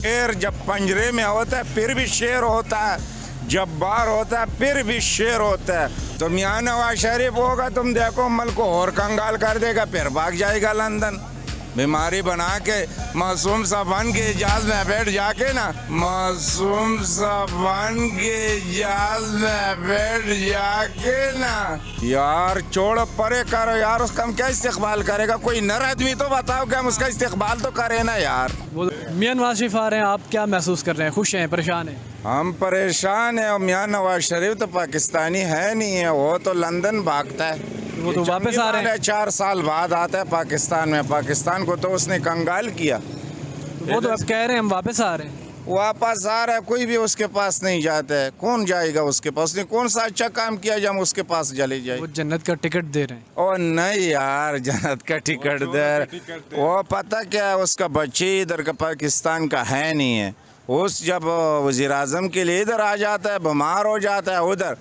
शेर जब पंजरे में होता है फिर भी शेर होता है, जब्बार होता है फिर भी शेर होता है। तो मियां नवाज शरीफ होगा, तुम देखो मुल्क को और कंगाल कर देगा, फिर भाग जाएगा लंदन। बीमारी बना के मासूम सा बन के इजाज में बैठ जाके ना, मासूम सा बन के इजाज में बैठ जाके ना, यार छोड़ो परे करो यार, उसका हम क्या इस्तेकबाल करेगा? कोई नर आदमी तो बताओ कि हम उसका इस्तेकबाल तो करें ना यार। मियां नवाज शरीफ आ रहे हैं, आप क्या महसूस कर रहे हैं? खुश हैं, परेशान हैं? हम परेशान हैं। और मियां नवाज शरीफ तो पाकिस्तानी है नहीं है, वो तो लंदन भागता है। वो तो वापस आ रहे हैं। 4 साल बाद आता है पाकिस्तान में। पाकिस्तान को तो उसने कंगाल किया। वो तो अब कह रहे हैं हम वापस आ रहे हैं। वापस आ रहा है, कोई भी उसके पास नहीं जाता है। कौन जाएगा उसके पास? उसने कौन सा अच्छा काम किया जो हम उसके पास चले जाए? वो जन्नत का टिकट दे रहे हैं। ओ नहीं यार, जन्नत का टिकट दे। वो पता क्या है, उसका बच्चे इधर का पाकिस्तान का है नहीं है। उस जब वज़ीर आज़म के लिए इधर आ जाता है, बीमार हो जाता है उधर,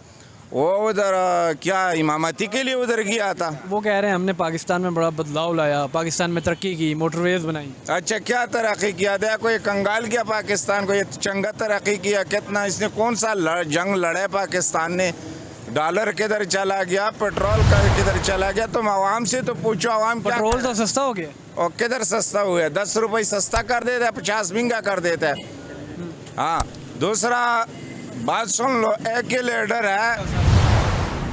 वो उधर क्या इमामती के लिए उधर गया था। वो कह रहे हैं हमने पाकिस्तान में बड़ा बदलाव लाया, पाकिस्तान में तरक्की की, मोटरवेज बनाई। अच्छा क्या तरक्की किया? देखो ये कंगाल किया पाकिस्तान को, ये चंगा तरक्की किया कितना? इसने कौन सा जंग लड़े पाकिस्तान ने? डॉलर किधर चला गया, पेट्रोल किधर चला गया? तुम आवाम से तो पूछो, आवाम क्या? पेट्रोल तो सस्ता हो गया। और किधर सस्ता हुआ है? 10 रुपये सस्ता कर देता है, 50 महंगा कर देता है। हाँ, दूसरा बात सुन लो, एक ही लीडर है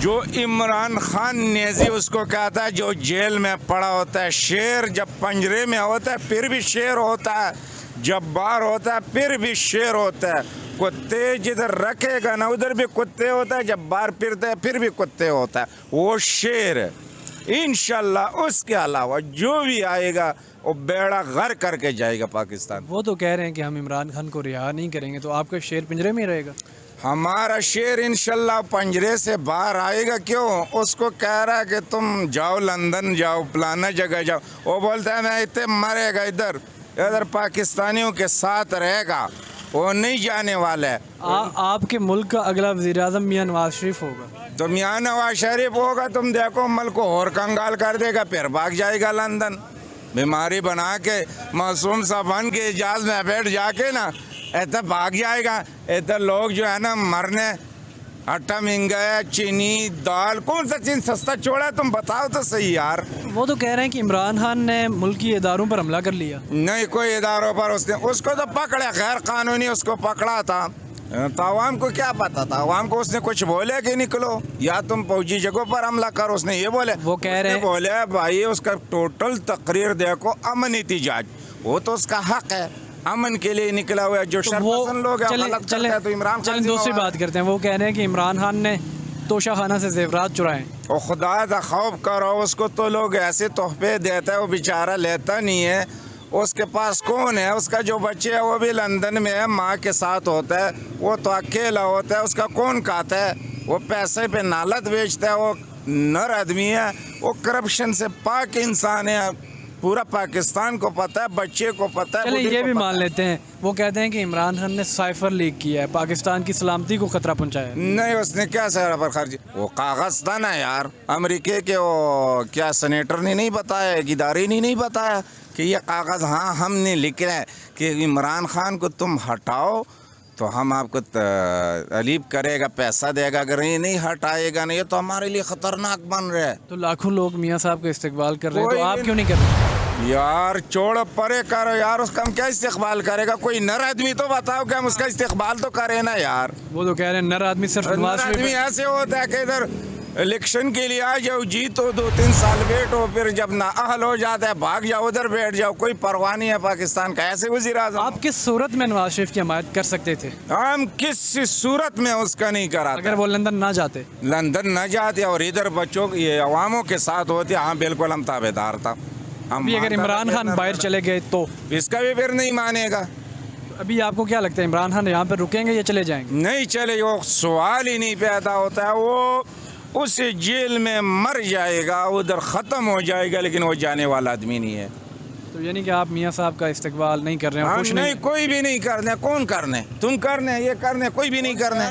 जो इमरान खान नेजी उसको कहता है, जो जेल में पड़ा होता है। शेर जब पंजरे में होता है फिर भी शेर होता है, जब्बार होता है फिर भी शेर होता है। कुत्ते जिधर रखेगा ना उधर भी कुत्ते होता है, जब्बार फिरता है फिर भी कुत्ते होता है। वो शेर है। इंशाल्लाह उसके अलावा जो भी आएगा वो बेड़ा गर्क करके जाएगा पाकिस्तान। वो तो कह रहे हैं कि हम इमरान खान को रिहा नहीं करेंगे, तो आपका शेर पिंजरे में ही रहेगा? हमारा शेर इंशाल्लाह पंजरे से बाहर आएगा। क्यों? उसको कह रहा है कि तुम जाओ लंदन जाओ, फलाना जगह जाओ। वो बोलता है मैं इतने मरेगा, इधर इधर पाकिस्तानियों के साथ रहेगा, वो नहीं जाने वाला है। आपके मुल्क का अगला वज़ीर आज़म मियां नवाज शरीफ होगा। तो मियां नवाज शरीफ होगा, तुम देखो मुल्क को और कंगाल कर देगा, फिर भाग जाएगा लंदन। बीमारी बना के मासूम सा बन के इजाज में बैठ जाके ना, ऐसा भाग जाएगा। इधर लोग जो है ना मरने, आटा महंगा है, चीनी दाल, कौन सा चीज सस्ता छोड़ा? तुम बताओ तो सही यार। वो तो कह रहे हैं कि इमरान खान ने मुल्की इदारों पर हमला कर लिया। नहीं, कोई इदारों पर उसको तो पकड़ा, गैर कानूनी उसको पकड़ा था। तो आवाम को क्या पता था? आवाम को उसने कुछ बोले कि निकलो या तुम फौजी जगहों पर हमला करो? उसने ये बोले? वो कह रहे हैं बोले भाई उसका टोटल तकरीर देखो, अमन एहतिजाज, वो तो उसका हक है, अमन के लिए निकला हुआ है। जो शर्मपसंद लोग हैं गलत करते हैं तो इमरान खान दूसरी बात करते हैं। वो कह रहे हैं कि इमरान खान ने तोशा खाना से जेवरात चुराए। और खुदा का खौफ करो, उसको तो लोग ऐसे तोहफे देते हैं, वो बेचारा लेता नहीं है। उसके पास कौन है? उसका जो बच्चे है वो भी लंदन में है, माँ के साथ होता है, वो तो अकेला होता है। उसका कौन खाता है? वो पैसे पे नालत बेचता है। वो नर आदमी है, वो करप्शन से पाक इंसान है। पूरा पाकिस्तान को पता है, बच्चे को पता है। चलिए ये भी मान लेते हैं, वो कहते हैं कि इमरान खान ने साइफर लीक किया है, पाकिस्तान की सलामती को खतरा पहुंचाया। नहीं, उसने क्या सारा पर खर्च? वो कागज था ना यार, अमेरिका के वो क्या सेनेटर ने नहीं बताया, इदारे ने नहीं बताया कि ये कागज हाँ हमने लिख रहे हैं कि इमरान खान को तुम हटाओ तो हम आपको तलीब करेगा, पैसा देगा। अगर ये नहीं हटाएगा ना, ये तो हमारे लिए खतरनाक बन रहा है। तो लाखों लोग मियां साहब का इस्तेकबाल कर रहे हैं, तो आप क्यों नहीं कर रहे? यार छोड़ो परे करो यार, उसका हम क्या इस्तेकबाल करेगा? कोई नर आदमी तो बताओ कि हम उसका इस्तेकबाल तो करें ना यार। वो तो कह रहे हैं नर आदमी सिर्फ नवाज शरीफ। आदमी ऐसे होता है कि इधर इलेक्शन के लिए आ जाओ, जीतो, 2-3 साल बैठो, फिर जब नाअहल हो जाता है भाग जाओ, उधर बैठ जाओ। कोई परवाह नहीं है पाकिस्तान का। ऐसे वज़ीर आज़म आप किस सूरत में नवाज शरीफ की हमायत कर सकते थे? हम किस सूरत में उसका नहीं कराते? अगर वो लंदन ना जाते? लंदन न जाते और इधर बच्चों ये अवामों के साथ होते, हाँ बिल्कुल हम ताबेदार था। हम अगर इमरान खान बाहर चले गए तो इसका भी फिर नहीं मानेगा। अभी आपको क्या लगता है, इमरान खान यहाँ पर रुकेंगे या चले जाएंगे? नहीं चले, वो सवाल ही नहीं पैदा होता है। वो उस जेल में मर जाएगा, उधर ख़त्म हो जाएगा, लेकिन वो जाने वाला आदमी नहीं है। तो यानी कि आप मियां साहब का इस्तकबाल नहीं कर रहे हैं? नहीं, कोई भी नहीं करने। कौन करने? तुम करने, ये करने, कोई भी नहीं करने।